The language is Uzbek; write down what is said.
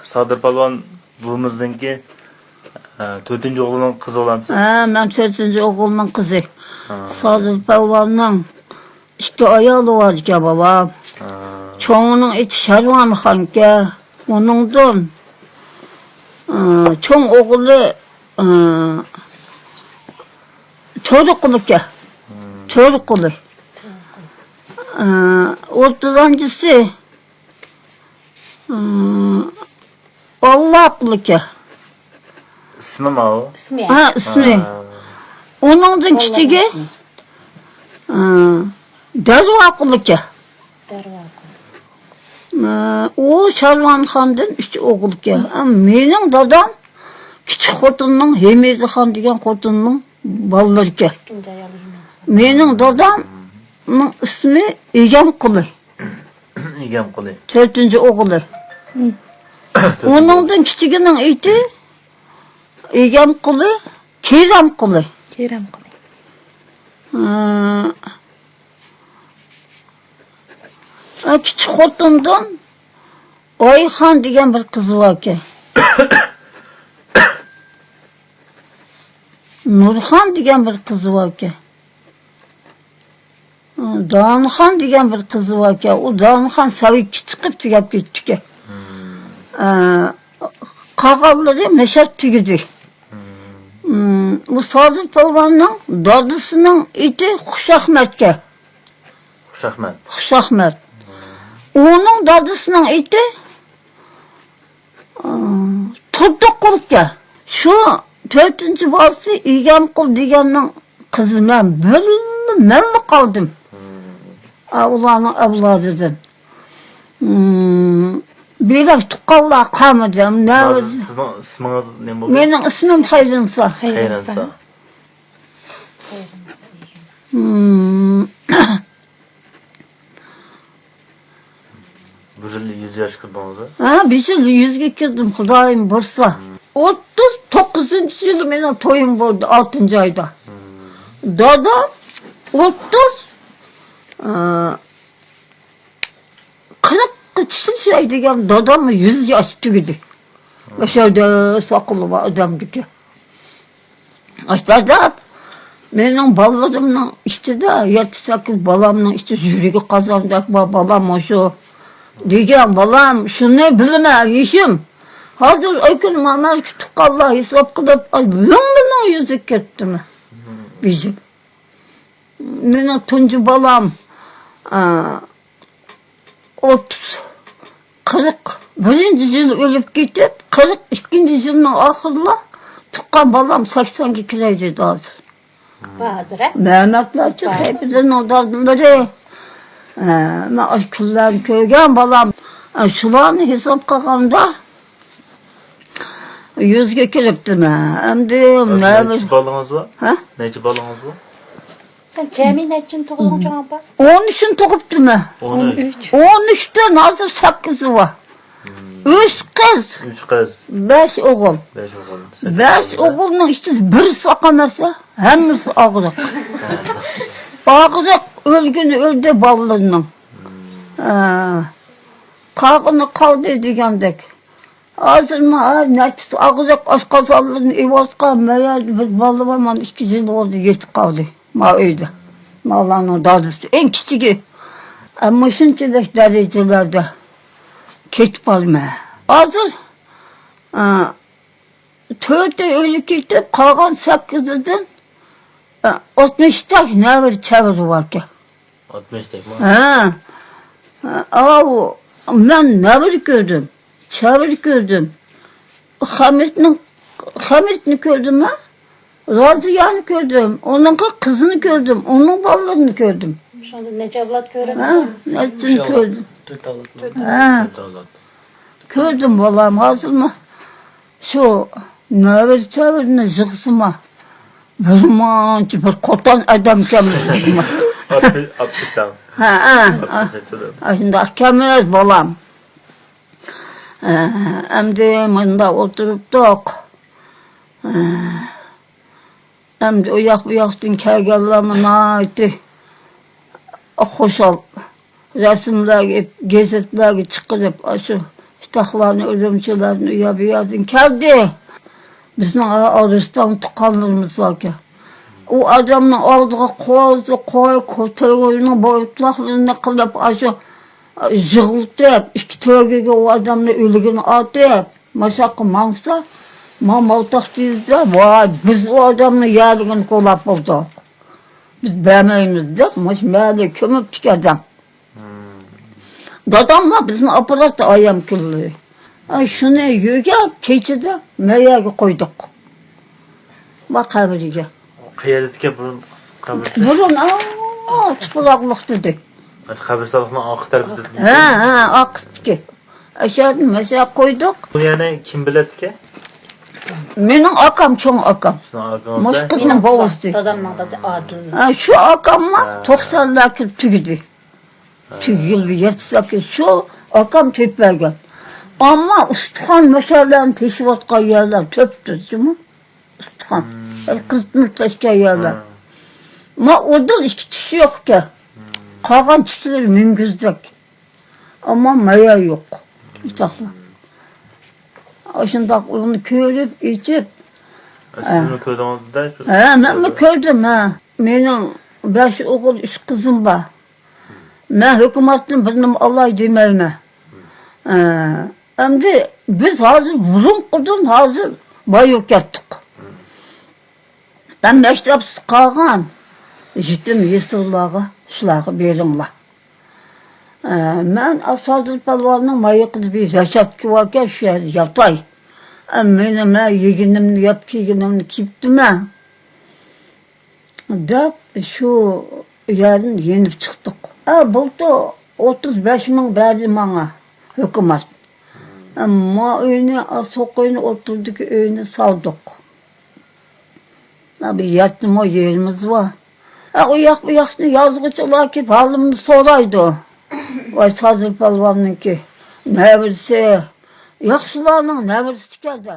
Sadır Palvan buvimizningki 4-o'g'lining qizi bo'lamsiz? Ha, men 4-o'g'limning qizi. Sadır Palvanning 2 ayoli bor ekan bolam. Çoğunun iti Şarvan Xanka. Onundan çoğun oğlu Çorukulu'ka. Çorukulu. Ortancısı Allah'lıka. İsmi mi o? İsmi. Ha, ismi. Onundan küçüğü Dervakılıka. O Şarvan Xan'dan 3 oğul ekan. Mening dadam küçük xotinning Hemedi Xan degan xotinning balları ekan. Mening dadamning ismi Egamquli. Egamquli. 4-o'g'li. Onundan kichiginin iti Egamquli, Keramquli. Küçük xotindan Oyxon degan bir qiz bor ekan. Nurxon degan bir qiz bor ekan. Donixon degan bir qiz bor ekan. U Donixon Sovetga chiqib tugab ketdi ekan. Qolganlari mashab tugidi. Bu Sadır Palvanning dadasining iti Xushahmadga. Xushahmad. Xushahmad. Onun dadasının iti Turduqulga. Şu 4-cü balası Egamqul deganning qizi men belli qaldim. Ularning avlodidan. Biraz tuqqanlar qolmadim. İsmingiz ne bo'ldi? Mening ismim Xayrinsa. Xayrinsa. Bu yıl 100 yaş kirdingiz. Ha, bir yıl 100'ge kirdim, Xudoyim bo'lsa. 39 yıl mening to'yim bo'ldi 6 ayda. Dadam 40 şey degan dadam 100 yaş tugidi. O'shada soqoli bor odamniki. Dadam mening bolalarimning ichida 7-8 bolamning ichida yuragi qozondak bor bolam o'sha degan bolam shuni bilma yeshim. Hozir o'kin mana tuqqanlar hisob qilib lumbining yuzi ketdimi? Bizim. Mening tunji bolam 41 yıl ölüp gidip 42 yılın ahırla tuqqan bolam 80'ga kiraydi hozir. Hozir. Mehmetlarchi hepsinin odamlari. Men kunlarni ko'rgan bolam. Shularni hisob qilganda 100'ga kiribdimi? Endi Necha bolangiz bor? Ha? Necha bolangiz bor? Sen Cemil nechin tug'ilding Janoba? 13'ün tug'ibdimi? 13'ten hozir 8 bor. 3 qiz. 3 qiz. 5 o'g'il. 5 o'g'il. 5 o'g'ilning ichida birisi oqamasa, hammasi og'riq. Og'riq o'lguni o'ldi bolalarning. Qolgani qoldi degandek. Hozir necha og'riq oshqozonlarni evotgan bir bola bor, mana 2 yil bo'ldi yetib qoldi. Ma uyda. Mavlaning dadasi eng kichigi. Ammo shunchalik darajalarda ketib qolma. Hozir 4 o'lib ketib, qolgan 8'dan 60 ta navir chavir bor ekan. 60 tak mı? Ha. Men navir ko'rdim. Chavir ko'rdim. Hamidni ko'rdim ha? Raziyani ko'rdim. Onun kızını gördüm. Onun balalarını gördüm. Shunda necha avlod ko'rasiz? Ha, nechini ko'rdim. 4 avlod. Ha, ko'rdim bolam, hozirmi? Shu navir chavirni yig'sima. Bir moncha bir qo'ton odam ekanmiz. 60 tane. Ha. Shunda akamiz bolam. Endi menda o'tiribdik. Endi u yoqdan kelganlarni aytdi. Xo'shal rasmlarga, gazetlarga chiqarib, shu iştahlarını, ölümçülerini uyabıyordun. Geldi. Bizim Arıstan tıkanlarımız var ki. O adamın aldığı kozu, koyunu, boyutlaklarını kılıp aşı jığıltıp, iki tögege o adamın ölügünü atıp, maşakı mansa, mamaltak deyizde, vay, biz o adamın yerliğini kolap bulduk. Biz beğenmeyiz de, meğerle kömüp çıkacağım. Dadamla bizim aparatı ayam kirli. Şunu yüge, keçide meğerge koyduk. Bak kabriye. Kıyadetke burun kabirsi. Burun, çıpıraklık dedi. Kabirsalıkla akı tarafı dedi. Akıt ki. Aşağıdan mesela koyduk. Bu yani kim biletke? Benim akam, çoğun akam. Sizin arkanızda. Moş kızının babası. Dadamın kızı Adil. Şu akamla 90'lar kırıp tügüdü. Tügül bir yetişsek şu akam tepbergen. Ama ustahan meşalerin teşvikat yerler töptür değil mi? Ustahan. Kızmır taşka yerler. Ama orada iki kişi yok ki. Kalan kişiler mümküzdek. Ama maya yok. Ustahla. Aşında onu körüp, içip. Siz mi köydünüz de? Ben mi kördüm ha? Benim 5 oğul 3 kızım var. Ben hükümetin birini alay demeyime. Hem de biz hazır vurun kurdun hazır bayok ettik. Ben mektepsiz kalgan. Gittim Yesullah'a, şulağı berimle. Ben Asadır Palvan'ın mayıklı bir reşat varken şu yer yatay. Benim yeginimni yap yeginimni kiptim ha. Da şu yerin yenip çıktık. Buldu 35 bin verdi bana hükümet. Ama öyle sokağına oturduk, öyle saldık. Abi yattım o yerimiz var. O yakını yazgıçılar ki halımını soraydı. Vay Sadır Palvan'ın ki. Ne bilse, yaxşılarının ne bilse geldi.